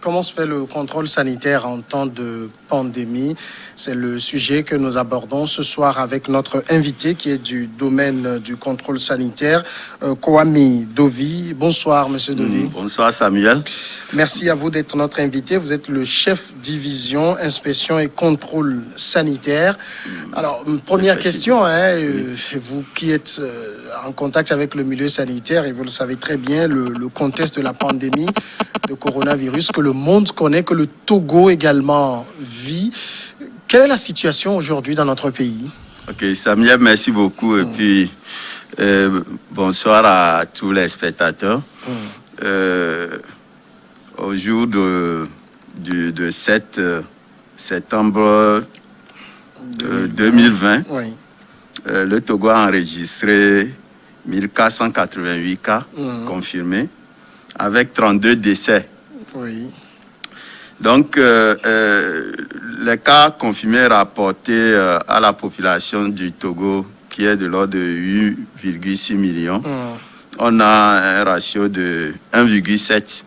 comment se fait le contrôle sanitaire en temps de pandémie? C'est le sujet que nous abordons ce soir avec notre invité qui est du domaine du contrôle sanitaire, Kwame Dovi. Bonsoir, Monsieur Dovi. Bonsoir, Samuel. Merci à vous d'être notre invité. Vous êtes le chef division inspection et contrôle sanitaire. Alors, première question, vous qui êtes en contact avec le milieu sanitaire, et vous le savez très bien, le contexte de la pandémie de coronavirus que le monde connaît, que le Togo également vit. Quelle est la situation aujourd'hui dans notre pays? Ok, Samuel, merci beaucoup. Et puis, bonsoir à tous les spectateurs. Au jour de 7 septembre 2020, oui. Le Togo a enregistré 1488 cas confirmés, avec 32 décès. Oui. Donc, les cas confirmés rapportés à la population du Togo, qui est de l'ordre de 8,6 millions, on a un ratio de 1,7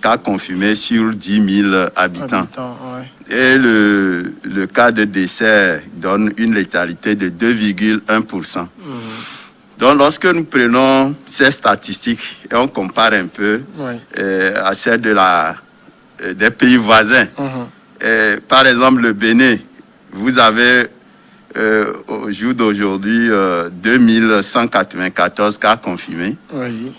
cas confirmés sur 10 000 habitants. Ouais. Et le cas de décès donne une létalité de 2,1%. Donc, lorsque nous prenons ces statistiques et on compare un peu à celles des pays voisins, par exemple, le Bénin, vous avez au jour d'aujourd'hui 2194 cas confirmés. Oui.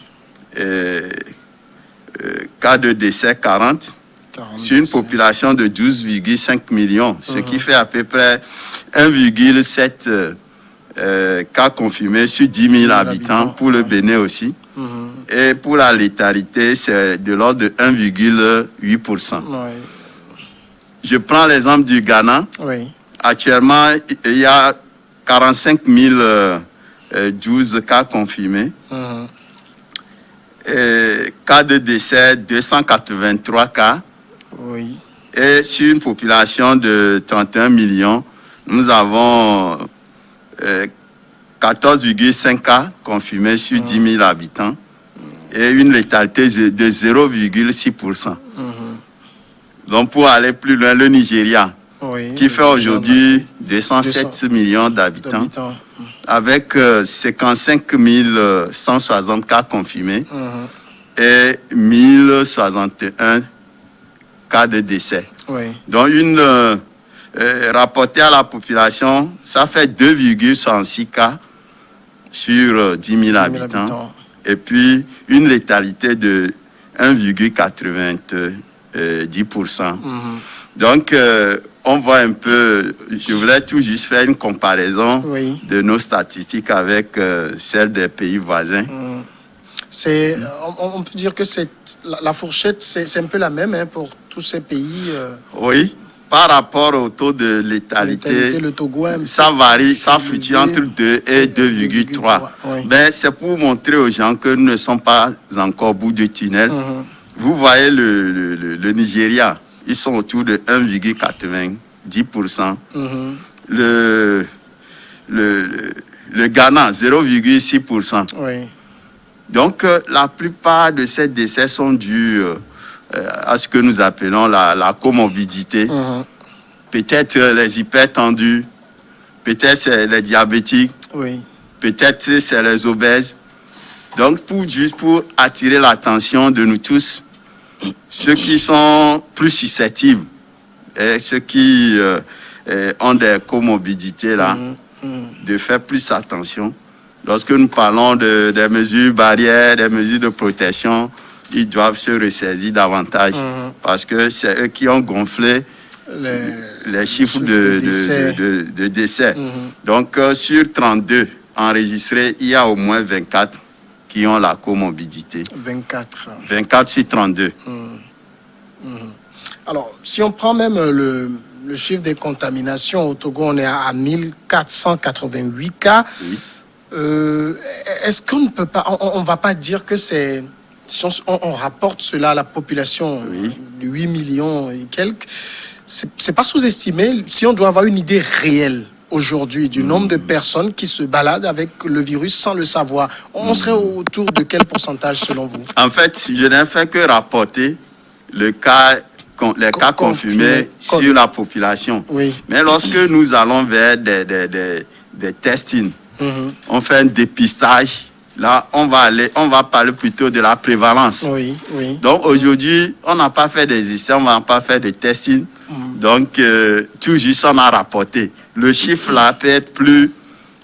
Cas de décès 40 sur une population de 12,5 millions, ce qui fait à peu près 1,7 cas confirmés sur 10 000 habitants pour le Bénin aussi. Et pour la létalité, c'est de l'ordre de 1,8%. Je prends l'exemple du Ghana. Actuellement, il y a 45 012 cas confirmés. Et cas de décès, 283 cas. Et sur une population de 31 millions, nous avons 14,5 cas confirmés sur 10 000 habitants et une létalité de 0,6%. Donc, pour aller plus loin, le Nigeria, qui fait aujourd'hui 207 millions d'habitants, avec 55 160 cas confirmés et 1061 cas de décès. Donc, rapporté à la population, ça fait 2,66 cas sur 10 000 habitants. Et puis, une létalité de 1,90%. Donc, on voit un peu, je voulais tout juste faire une comparaison de nos statistiques avec celles des pays voisins. On peut dire que la fourchette, c'est un peu la même pour tous ces pays. Oui, par rapport au taux de létalité, le Togo, ça varie, ça fluctue entre 2 et 2,3. Mais c'est pour montrer aux gens que nous ne sommes pas encore au bout du tunnel. Vous voyez le Nigeria, ils sont autour de 1,90%. Le Ghana, 0,6%. Donc, la plupart de ces décès sont dus à ce que nous appelons la comorbidité. Peut-être les hypertendus, peut-être c'est les diabétiques, peut-être c'est les obèses. Donc, juste pour attirer l'attention de nous tous, ceux qui sont plus susceptibles et ceux qui ont des comorbidités, là, de faire plus attention. Lorsque nous parlons des mesures barrières, des mesures de protection, ils doivent se ressaisir davantage parce que c'est eux qui ont gonflé les chiffres de décès. Donc, sur 32 enregistrés, il y a au moins 24 qui ont la comorbidité. 24 sur 32. Alors, si on prend même le chiffre des contaminations au Togo, on est à 1488 cas. Est-ce qu'on ne peut pas, on ne va pas dire que c'est, si on rapporte cela à la population de 8 millions et quelques, c'est pas sous-estimé si on doit avoir une idée réelle aujourd'hui du nombre de personnes qui se baladent avec le virus sans le savoir. On serait autour de quel pourcentage selon vous? En fait, je n'ai fait que rapporter les cas confirmés sur la population. Oui. Mais lorsque nous allons vers des testings, on fait un dépistage. Là, on va parler plutôt de la prévalence. Oui, oui. Donc aujourd'hui, on n'a pas fait des essais, on n'a pas fait de testing. Donc, tout juste, on a rapporté. Le chiffre là peut être plus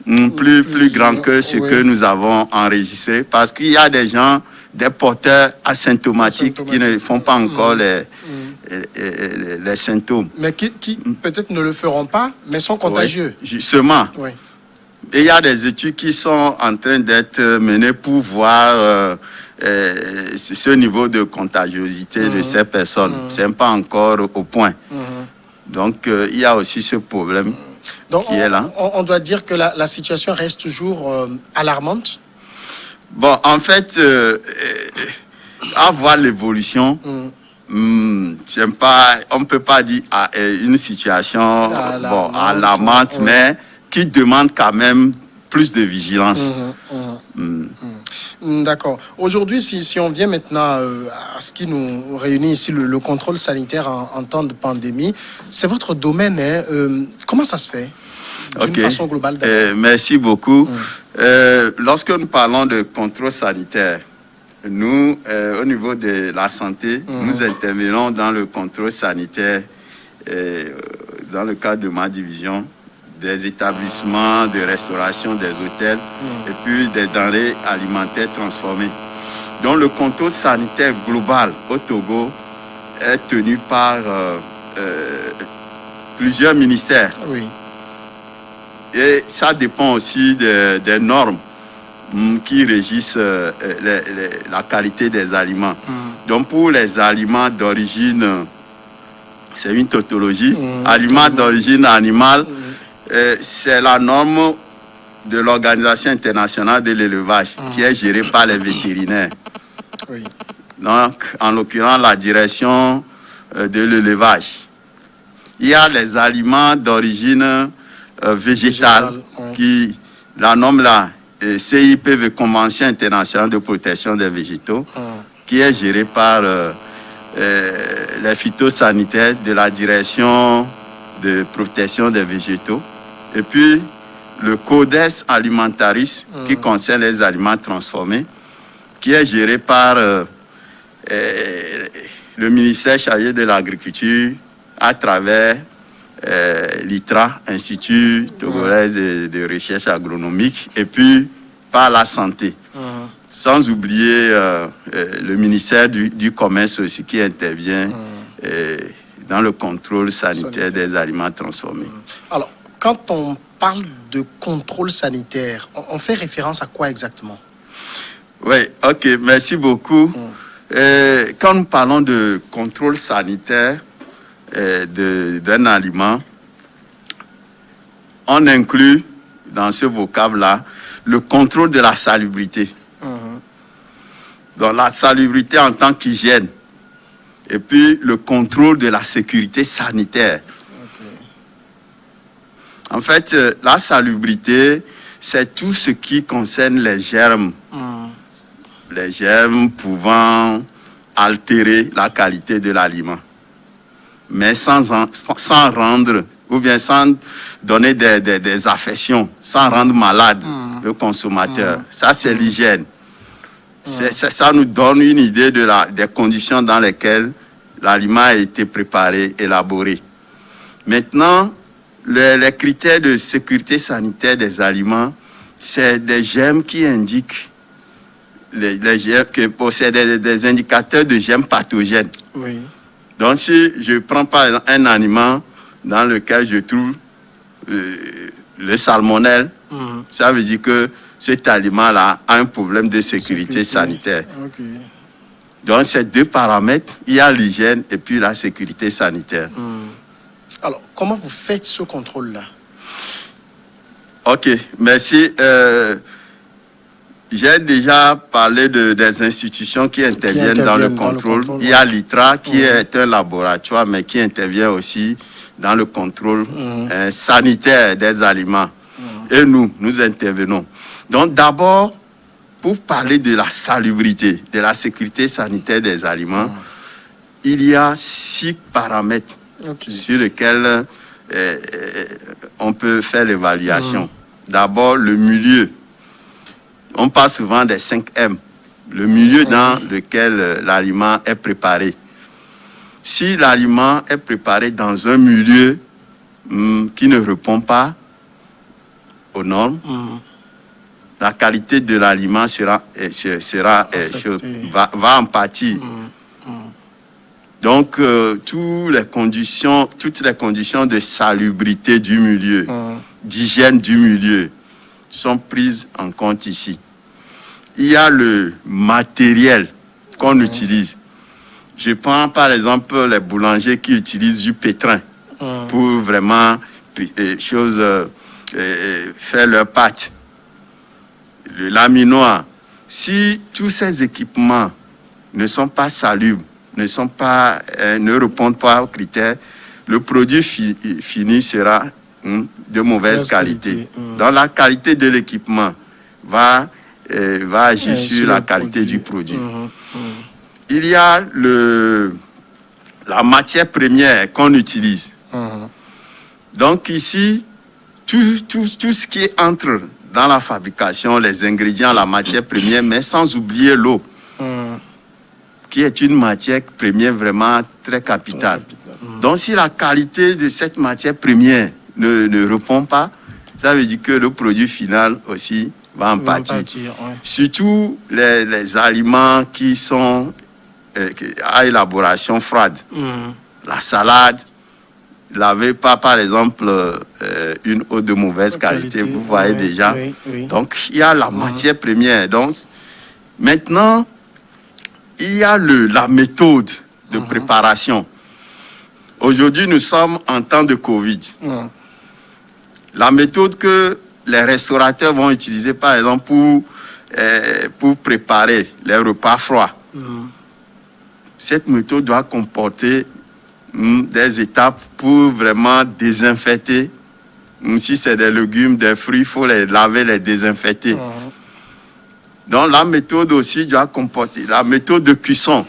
grand que ce que nous avons enregistré, parce qu'il y a des gens, des porteurs asymptomatiques qui ne font pas encore les symptômes. Mais qui peut-être ne le feront pas, mais sont contagieux. Oui, justement. Oui. Et il y a des études qui sont en train d'être menées pour voir ce niveau de contagiosité de ces personnes. Ce n'est pas encore au point. Donc, il y a aussi ce problème qui est là. On doit dire que la situation reste toujours alarmante. Bon, en fait, à voir l'évolution, on ne peut pas dire une situation alarmante, mais qui demande quand même plus de vigilance. D'accord. Aujourd'hui, si on vient maintenant à ce qui nous réunit ici, le contrôle sanitaire en temps de pandémie, c'est votre domaine. Hein, comment ça se fait d'une façon globale? Merci beaucoup. Lorsque nous parlons de contrôle sanitaire, nous, au niveau de la santé, nous intervenons dans le contrôle sanitaire dans le cadre de ma division, des établissements de restauration, des hôtels et puis des denrées alimentaires transformées. Donc le contrôle sanitaire global au Togo est tenu par plusieurs ministères. Oui. Et ça dépend aussi des normes qui régissent la qualité des aliments. Donc pour les aliments d'origine, c'est une tautologie, aliments d'origine animale, c'est la norme de l'Organisation internationale de l'élevage qui est gérée par les vétérinaires. Oui. Donc, en l'occurrence, la direction de l'élevage. Il y a les aliments d'origine végétale, qui, la norme là, CIPV, Convention internationale de protection des végétaux, qui est gérée par les phytosanitaires de la direction de protection des végétaux. Et puis, le Codex Alimentaris, qui concerne les aliments transformés, qui est géré par le ministère chargé de l'Agriculture à travers l'ITRA, Institut Togolais de recherche agronomique, et puis par la santé. Sans oublier le ministère du Commerce aussi qui intervient dans le contrôle sanitaire des aliments transformés. Alors, quand on parle de contrôle sanitaire, on fait référence à quoi exactement? Oui, ok, merci beaucoup. Quand nous parlons de contrôle sanitaire d'un aliment, on inclut dans ce vocable-là le contrôle de la salubrité. Donc la salubrité en tant qu'hygiène. Et puis le contrôle de la sécurité sanitaire. En fait, la salubrité, c'est tout ce qui concerne les germes. Les germes pouvant altérer la qualité de l'aliment. Mais sans rendre, ou bien sans donner des affections, sans rendre malade le consommateur. Ça, c'est l'hygiène. Ça nous donne une idée des conditions dans lesquelles l'aliment a été préparé, élaboré. Maintenant, les critères de sécurité sanitaire des aliments, c'est des germes qui indiquent les germes qui possèdent des indicateurs de germes pathogènes. Oui. Donc, si je prends par exemple un aliment dans lequel je trouve le salmonelle, ça veut dire que cet aliment-là a un problème de sécurité sanitaire. Donc, ces deux paramètres, il y a l'hygiène et puis la sécurité sanitaire. Alors, comment vous faites ce contrôle-là? Ok, merci. J'ai déjà parlé des institutions qui interviennent dans le contrôle. Il y a l'ITRA qui est un laboratoire, mais qui intervient aussi dans le contrôle sanitaire des aliments. Et nous intervenons. Donc d'abord, pour parler de la salubrité, de la sécurité sanitaire des aliments, il y a 6 paramètres sur lesquels on peut faire l'évaluation. D'abord, le milieu. On parle souvent des 5 M. Le milieu dans lequel l'aliment est préparé. Si l'aliment est préparé dans un milieu qui ne répond pas aux normes, la qualité de l'aliment va en pâtir. Donc, toutes les conditions de salubrité du milieu, d'hygiène du milieu, sont prises en compte ici. Il y a le matériel qu'on utilise. Je prends par exemple les boulangers qui utilisent du pétrin pour vraiment faire leur pâte. Le laminoir. Si tous ces équipements ne sont pas salubres, ne répondent pas aux critères, le produit fini sera de mauvaise qualité. Donc la qualité de l'équipement va agir sur la qualité du produit. Il y a la matière première qu'on utilise. Donc ici, tout ce qui entre dans la fabrication, les ingrédients, la matière première, mais sans oublier l'eau, qui est une matière première vraiment très capitale. Donc si la qualité de cette matière première ne répond pas, ça veut dire que le produit final aussi va en pâtir. Surtout les aliments qui sont à élaboration froide. La salade, lavez pas par exemple une eau de mauvaise qualité, vous voyez déjà. Donc il y a la matière première. Donc maintenant, il y a la méthode de préparation. Aujourd'hui, nous sommes en temps de Covid. La méthode que les restaurateurs vont utiliser, par exemple, pour préparer les repas froids, cette méthode doit comporter des étapes pour vraiment désinfecter. Si c'est des légumes, des fruits, il faut les laver, les désinfecter. Donc la méthode aussi doit comporter la méthode de cuisson.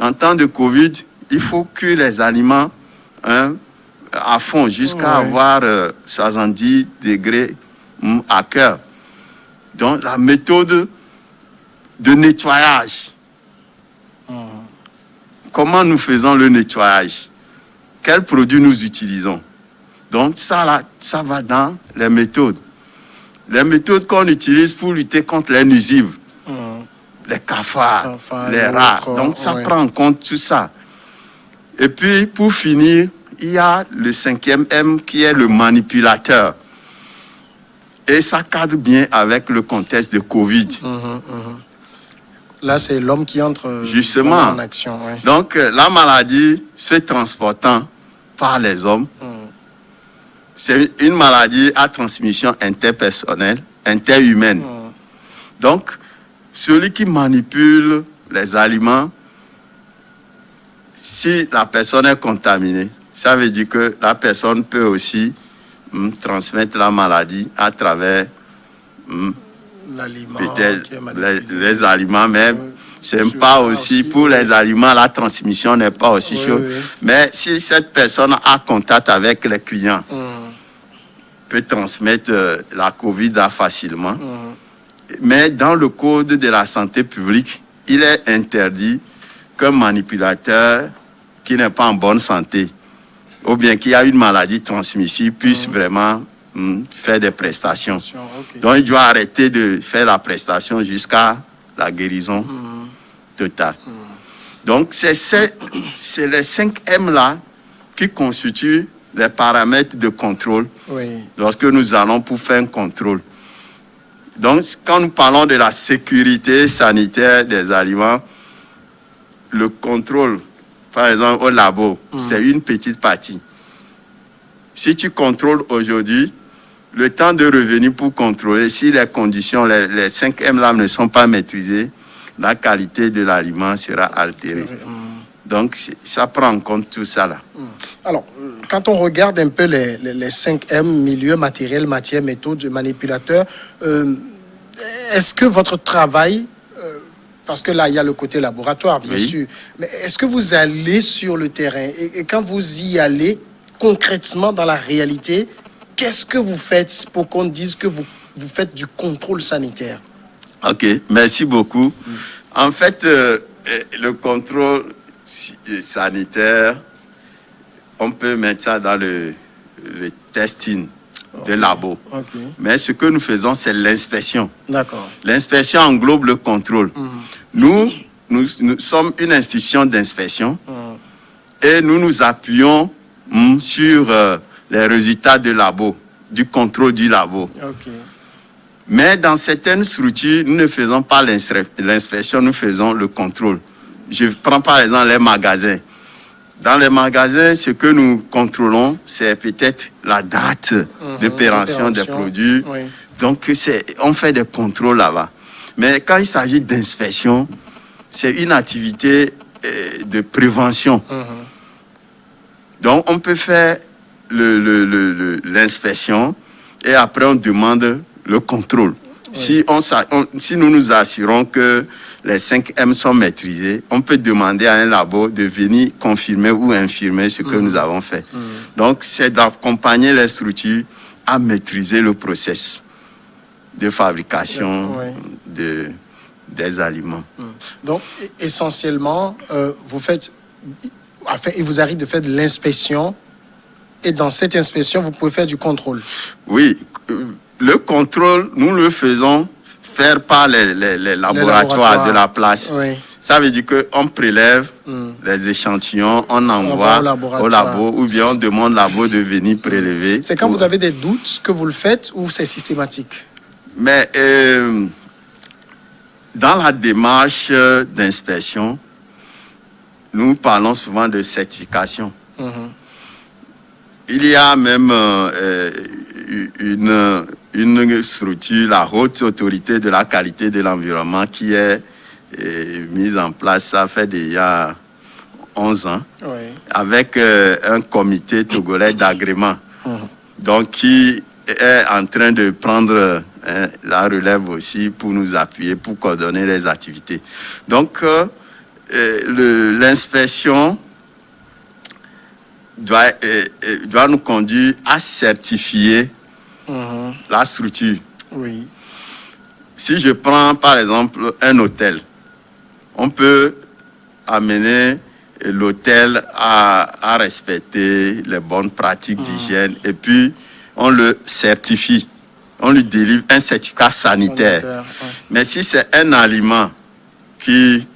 En temps de Covid, il faut cuire les aliments à fond jusqu'à avoir 70 degrés à cœur. Donc la méthode de nettoyage. Comment nous faisons le nettoyage? Quels produits nous utilisons? Donc ça va dans les méthodes. Les méthodes qu'on utilise pour lutter contre les nuisibles, les cafards, les rats. Donc ça prend en compte tout ça. Et puis pour finir, il y a le 5e M qui est le manipulateur. Et ça cadre bien avec le contexte de Covid. Là, c'est l'homme qui entre justement en action. Donc la maladie se transportant par les hommes, c'est une maladie à transmission interpersonnelle, interhumaine. Donc, celui qui manipule les aliments, si la personne est contaminée, ça veut dire que la personne peut aussi transmettre la maladie à travers peut-être les aliments, mais c'est pas aussi pour les aliments, la transmission n'est pas aussi chaude. Mais si cette personne a contact avec les clients, peut transmettre la Covid facilement. Mais dans le code de la santé publique, il est interdit qu'un manipulateur qui n'est pas en bonne santé ou bien qui a une maladie transmissible puisse vraiment faire des prestations. Donc il doit arrêter de faire la prestation jusqu'à la guérison totale. Donc c'est les 5 M là qui constituent les paramètres de contrôle lorsque nous allons pour faire un contrôle. Donc, quand nous parlons de la sécurité sanitaire des aliments, le contrôle, par exemple, au labo, c'est une petite partie. Si tu contrôles aujourd'hui, le temps de revenir pour contrôler, si les conditions, les 5 M là ne sont pas maîtrisées, la qualité de l'aliment sera altérée. Donc, ça prend en compte tout ça là. Alors, quand on regarde un peu les 5 M, milieu, matériel, matière, méthode, manipulateur, est-ce que votre travail parce que là, il y a le côté laboratoire, bien sûr. Mais est-ce que vous allez sur le terrain et quand vous y allez, concrètement, dans la réalité, qu'est-ce que vous faites pour qu'on dise que vous faites du contrôle sanitaire? Ok, merci beaucoup. En fait, le contrôle sanitaire, on peut mettre ça dans le testing de labo. Okay. Mais ce que nous faisons, c'est l'inspection. D'accord. L'inspection englobe le contrôle. Nous sommes une institution d'inspection et nous nous appuyons sur les résultats de labo, du contrôle du labo. Okay. Mais dans certaines structures, nous ne faisons pas l'inspection, nous faisons le contrôle. Je prends par exemple les magasins. Dans les magasins, ce que nous contrôlons, c'est peut-être la date de péremption des produits. Oui. Donc, on fait des contrôles là-bas. Mais quand il s'agit d'inspection, c'est une activité de prévention. Donc, on peut faire l'inspection et après, on demande le contrôle. Oui. Si nous nous assurons que les 5M sont maîtrisés, on peut demander à un labo de venir confirmer ou infirmer ce que nous avons fait. Donc, c'est d'accompagner les structures à maîtriser le processus de fabrication des aliments. Donc, essentiellement, il vous arrive de faire de l'inspection et dans cette inspection, vous pouvez faire du contrôle. Oui, le contrôle, nous le faisons faire par les laboratoires de la place. Oui. Ça veut dire qu'on prélève les échantillons, on envoie au labo ou bien on demande au labo de venir prélever. C'est quand vous avez des doutes que vous le faites ou c'est systématique? Mais dans la démarche d'inspection, nous parlons souvent de certification. Il y a même une structure, la Haute Autorité de la Qualité de l'Environnement, qui est mise en place, ça fait déjà 11 ans, avec un comité togolais d'agrément, donc qui est en train de prendre la relève aussi pour nous appuyer, pour coordonner les activités. Donc, l'inspection doit nous conduire à certifier la structure. Oui. Si je prends par exemple un hôtel, on peut amener l'hôtel à respecter les bonnes pratiques d'hygiène et puis on le certifie. On lui délivre un certificat sanitaire. Mais si c'est un aliment qui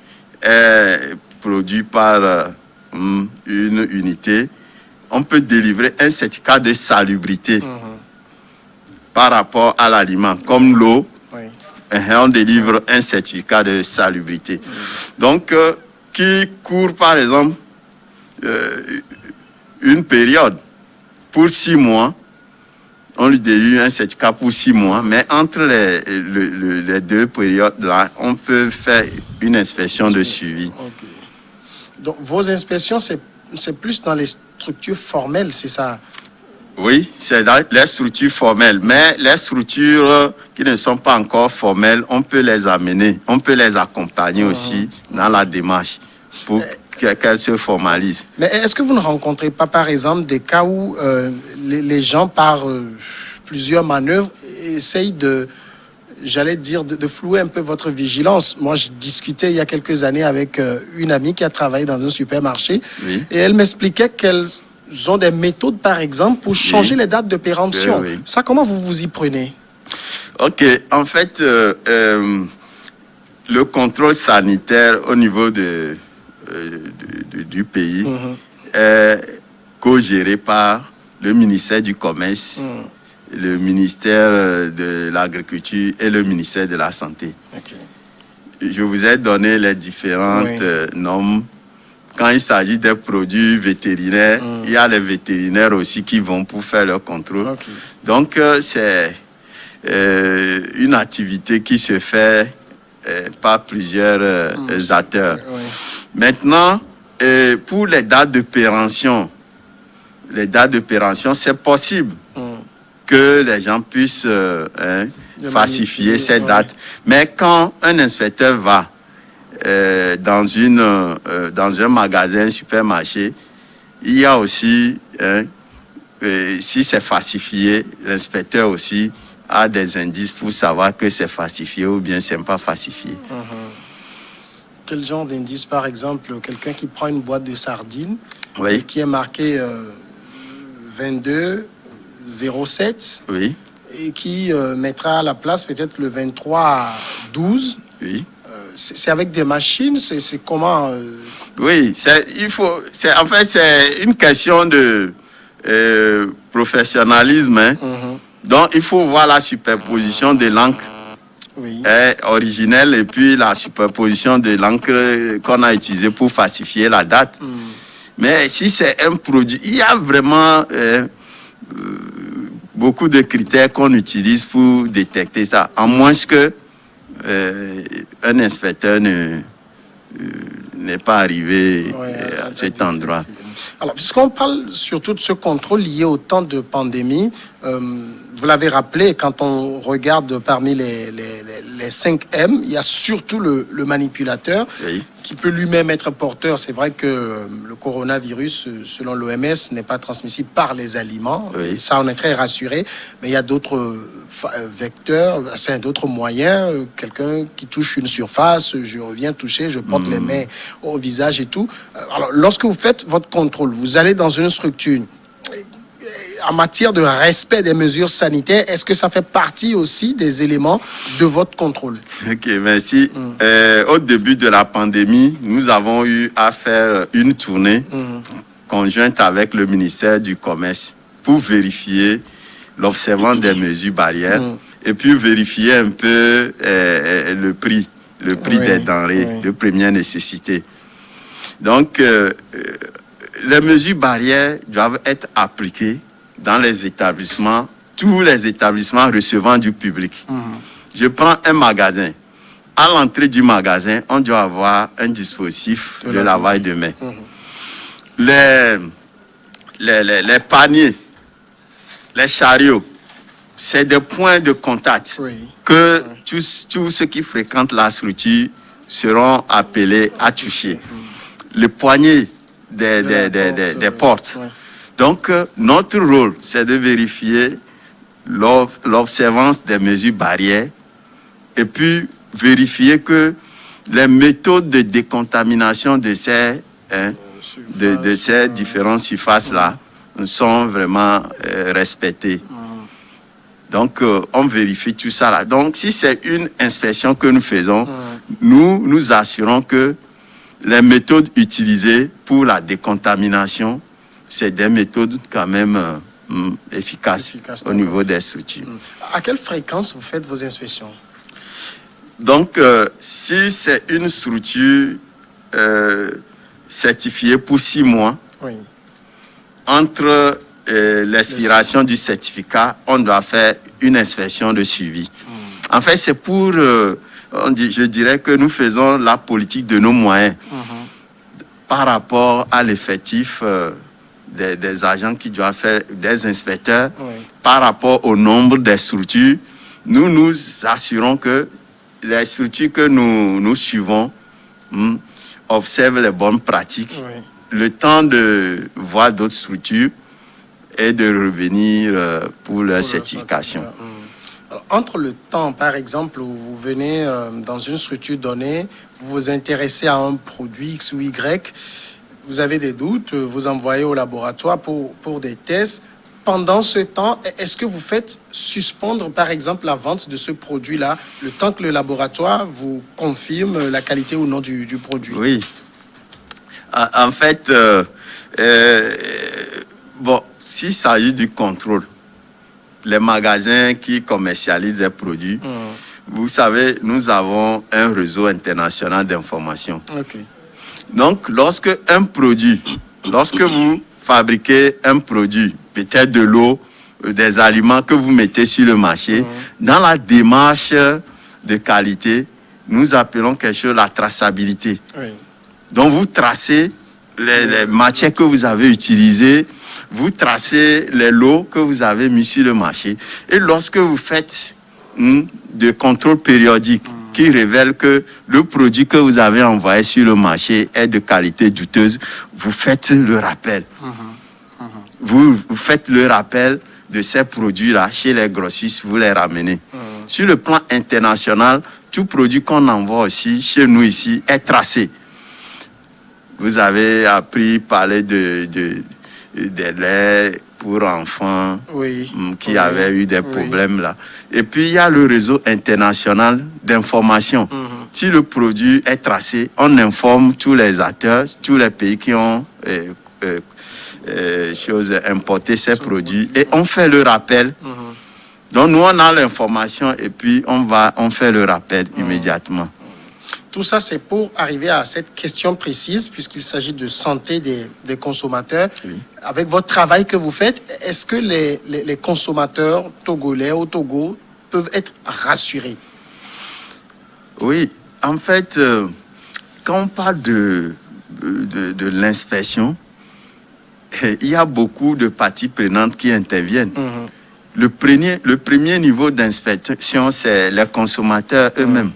est produit par une unité, on peut délivrer un certificat de salubrité par rapport à l'aliment, comme l'eau. On délivre un certificat de salubrité. Donc, qui court, par exemple, une période pour 6 mois, on lui délivre un certificat pour 6 mois, mais entre les deux périodes-là, on peut faire une inspection de suivi. Okay. Donc, vos inspections, c'est plus dans les structures formelles, c'est ça? Oui, c'est dans les structures formelles. Mais les structures qui ne sont pas encore formelles, on peut les amener, on peut les accompagner aussi dans la démarche pour qu'elles se formalisent. Mais est-ce que vous ne rencontrez pas, par exemple, des cas où les gens, par plusieurs manœuvres, essayent de flouer un peu votre vigilance? Moi, je discutais il y a quelques années avec une amie qui a travaillé dans un supermarché et elle m'expliquait qu'elles ont des méthodes, par exemple, pour changer les dates de péremption. Ça, comment vous vous y prenez? Ok, en fait, le contrôle sanitaire au niveau du pays est co-géré par le ministère du Commerce, le ministère de l'Agriculture et le ministère de la Santé. Okay. Je vous ai donné les différentes normes. Quand il s'agit des produits vétérinaires, il y a les vétérinaires aussi qui vont pour faire leur contrôle. Okay. Donc, c'est une activité qui se fait par plusieurs acteurs. Maintenant, pour les dates de péremption, c'est possible que les gens puissent falsifier ces dates. Mais quand un inspecteur va dans un magasin, un supermarché, il y a aussi, si c'est falsifié, l'inspecteur aussi a des indices pour savoir que c'est falsifié ou bien c'est pas falsifié. Quel genre d'indice, par exemple, quelqu'un qui prend une boîte de sardines Oui. qui est marqué 22 07 Oui. et qui mettra à la place peut-être le 23 12. Oui. C'est avec des machines, c'est comment Oui, c'est une question de professionnalisme. Hein. Donc, il faut voir la superposition de l'encre originelle et puis la superposition de l'encre qu'on a utilisée pour falsifier la date. Mais si c'est un produit, il y a vraiment beaucoup de critères qu'on utilise pour détecter ça, à moins que un inspecteur n'est pas arrivé à cet endroit. Alors, puisqu'on parle surtout de ce contrôle lié au temps de pandémie, vous l'avez rappelé, quand on regarde parmi les 5 M, il y a surtout le manipulateur qui peut lui-même être porteur. C'est vrai que le coronavirus, selon l'OMS, n'est pas transmissible par les aliments. Et ça, on est très rassuré. Mais il y a d'autres vecteurs, c'est d'autres moyens. Quelqu'un qui touche une surface, je reviens toucher, je porte les mains au visage et tout. Alors, lorsque vous faites votre contrôle, vous allez dans une structure. En matière de respect des mesures sanitaires, est-ce que ça fait partie aussi des éléments de votre contrôle? Ok, merci. Au début de la pandémie, nous avons eu à faire une tournée conjointe avec le ministère du Commerce pour vérifier l'observance des mesures barrières et puis vérifier un peu le prix des denrées de première nécessité. Donc, les mesures barrières doivent être appliquées dans les établissements, tous les établissements recevant du public. Je prends un magasin. À l'entrée du magasin, on doit avoir un dispositif de lavage de mains. Les paniers, les chariots, c'est des points de contact que tous ceux qui fréquentent la structure seront appelés à toucher. Le poignet des portes. Donc, notre rôle, c'est de vérifier l'observance des mesures barrières et puis vérifier que les méthodes de décontamination de ces différentes surfaces-là sont vraiment respectées. Donc, on vérifie tout ça là. Donc, si c'est une inspection que nous faisons, nous assurons que les méthodes utilisées pour la décontamination, c'est des méthodes quand même efficaces au niveau des structures. À quelle fréquence vous faites vos inspections? Donc, si c'est une structure certifiée pour 6 mois, entre l'expiration du certificat, on doit faire une inspection de suivi. En fait, c'est pour, je dirais que nous faisons la politique de nos moyens par rapport à l'effectif des agents qui doivent faire des inspecteurs, par rapport au nombre des structures. Nous nous assurons que les structures que nous suivons observent les bonnes pratiques, le temps de voir d'autres structures et de revenir pour leur certification. Alors, entre le temps, par exemple, où vous venez dans une structure donnée, vous vous intéressez à un produit X ou Y, vous avez des doutes, vous envoyez au laboratoire pour des tests. Pendant ce temps, est-ce que vous faites suspendre, par exemple, la vente de ce produit-là, le temps que le laboratoire vous confirme la qualité ou non du produit? Oui. En fait, s'il s'agit du contrôle, les magasins qui commercialisent des produits, vous savez, nous avons un réseau international d'information. Donc, lorsque vous fabriquez un produit, peut-être de l'eau, des aliments que vous mettez sur le marché, dans la démarche de qualité, nous appelons quelque chose la traçabilité. Donc, vous tracez les matières que vous avez utilisées, vous tracez les lots que vous avez mis sur le marché. Et lorsque vous faites de contrôle périodique, qui révèle que le produit que vous avez envoyé sur le marché est de qualité douteuse, vous faites le rappel. Vous faites le rappel de ces produits-là chez les grossistes, vous les ramenez. Sur le plan international, tout produit qu'on envoie aussi, chez nous ici, est tracé. Vous avez appris parler des laits pour enfants qui avaient eu des problèmes là. Et puis, il y a le réseau international d'information. Si le produit est tracé, on informe tous les acteurs, tous les pays qui ont importé ces produits et on fait le rappel. Donc, nous, on a l'information et puis on fait le rappel immédiatement. Tout ça, c'est pour arriver à cette question précise, puisqu'il s'agit de santé des consommateurs. Avec votre travail que vous faites, est-ce que les consommateurs togolais au Togo peuvent être rassurés? Oui, en fait, quand on parle de l'inspection, il y a beaucoup de parties prenantes qui interviennent. Le premier niveau d'inspection, c'est les consommateurs eux-mêmes.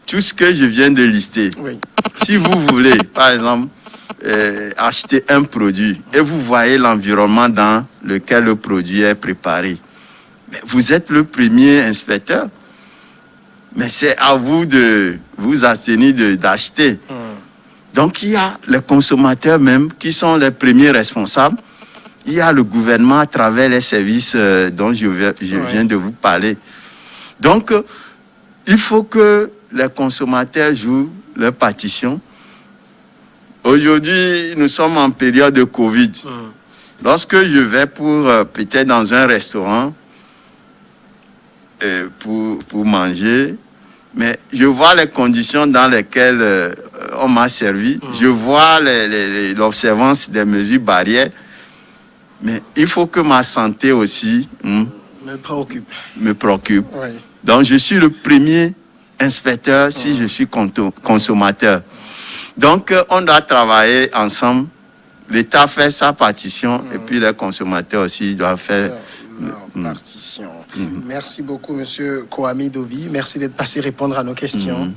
Tout ce que je viens de lister, si vous voulez, par exemple, acheter un produit et vous voyez l'environnement dans lequel le produit est préparé, mais vous êtes le premier inspecteur, mais c'est à vous de vous assainir d'acheter. Donc, il y a les consommateurs même qui sont les premiers responsables. Il y a le gouvernement à travers les services dont je viens de vous parler. Donc, il faut que les consommateurs jouent leur partition. Aujourd'hui, nous sommes en période de Covid. Lorsque je vais peut-être dans un restaurant pour manger, mais je vois les conditions dans lesquelles on m'a servi. Je vois l'observance des mesures barrières. Mais il faut que ma santé aussi me préoccupe. Donc, je suis le premier inspecteur si je suis consommateur. Donc, on doit travailler ensemble. L'État fait sa partition et puis les consommateurs aussi doivent faire leur partition. Merci beaucoup, Monsieur Kwame Dovi. Merci d'être passé répondre à nos questions.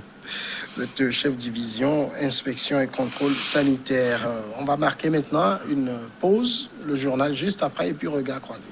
Vous êtes chef division, inspection et contrôle sanitaire. On va marquer maintenant une pause, le journal juste après, et puis regard croisé.